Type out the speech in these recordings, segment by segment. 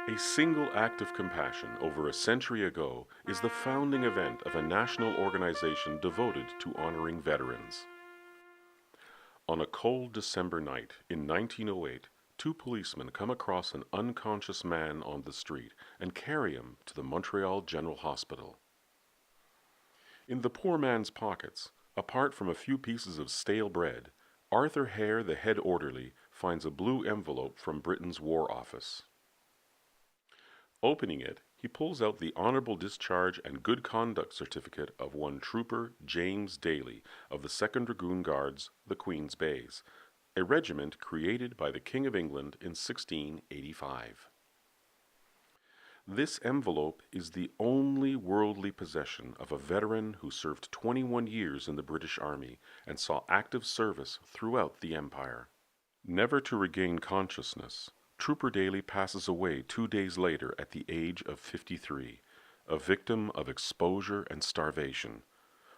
A single act of compassion over a century ago is the founding event of a national organization devoted to honoring veterans. On a cold December night in 1908, two policemen come across an unconscious man on the street and carry him to the Montreal General Hospital. In the poor man's pockets, apart from a few pieces of stale bread, Arthur Hare, the head orderly, finds a blue envelope from Britain's War Office. Opening it, he pulls out the honorable discharge and good conduct certificate of one Trooper James Daly of the 2nd Dragoon Guards, the Queen's Bays, a regiment created by the King of England in 1685. This envelope is the only worldly possession of a veteran who served 21 years in the British Army and saw active service throughout the Empire. Never to regain consciousness, Trooper Daly passes away 2 days later at the age of 53, a victim of exposure and starvation.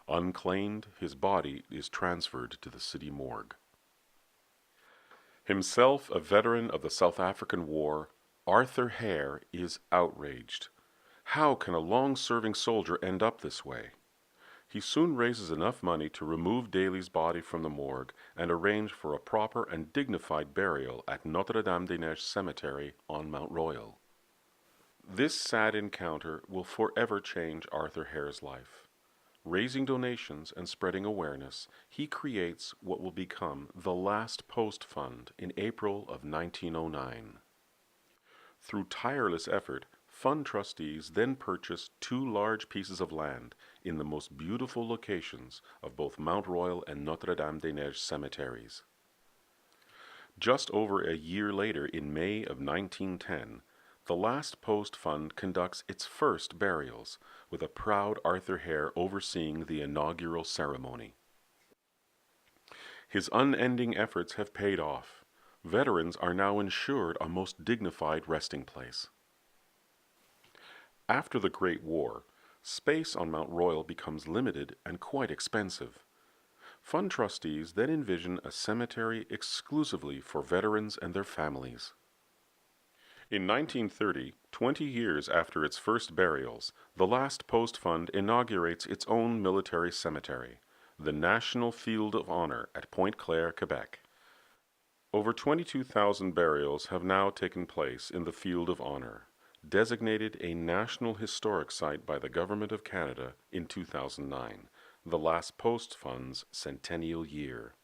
Unclaimed, his body is transferred to the city morgue. Himself a veteran of the South African War, Arthur Hare is outraged. How can a long-serving soldier end up this way? He soon raises enough money to remove Daly's body from the morgue and arrange for a proper and dignified burial at Notre-Dame-des-Neiges Cemetery on Mount Royal. This sad encounter will forever change Arthur Hare's life. Raising donations and spreading awareness, he creates what will become the Last Post Fund in April of 1909. Through tireless effort, fund trustees then purchased 2 large pieces of land in the most beautiful locations of both Mount Royal and Notre-Dame-des-Neiges cemeteries. Just over a year later, in May of 1910, the Last Post Fund conducts its first burials, with a proud Arthur Hare overseeing the inaugural ceremony. His unending efforts have paid off. Veterans are now ensured a most dignified resting place. After the Great War, space on Mount Royal becomes limited and quite expensive. Fund trustees then envision a cemetery exclusively for veterans and their families. In 1930, 20 years after its first burials, the Last Post Fund inaugurates its own military cemetery, the National Field of Honor at Pointe-Claire, Quebec. Over 22,000 burials have now taken place in the Field of Honor, designated a National Historic Site by the Government of Canada in 2009, the Last Post Fund's centennial year.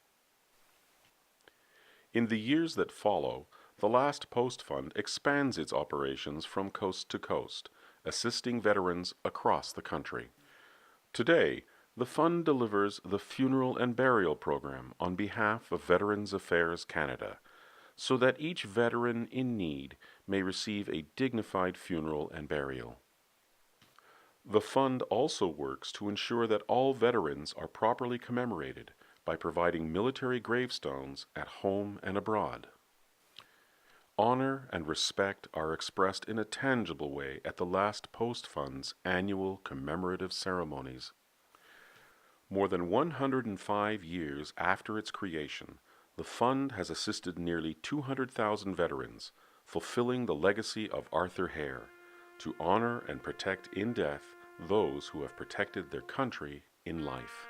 In the years that follow, the Last Post Fund expands its operations from coast to coast, assisting veterans across the country. Today, the fund delivers the Funeral and Burial Program on behalf of Veterans Affairs Canada, so that each veteran in need may receive a dignified funeral and burial. The fund also works to ensure that all veterans are properly commemorated by providing military gravestones at home and abroad. Honor and respect are expressed in a tangible way at the Last Post Fund's annual commemorative ceremonies. More than 105 years after its creation, the fund has assisted nearly 200,000 veterans, fulfilling the legacy of Arthur Hare, to honor and protect in death those who have protected their country in life.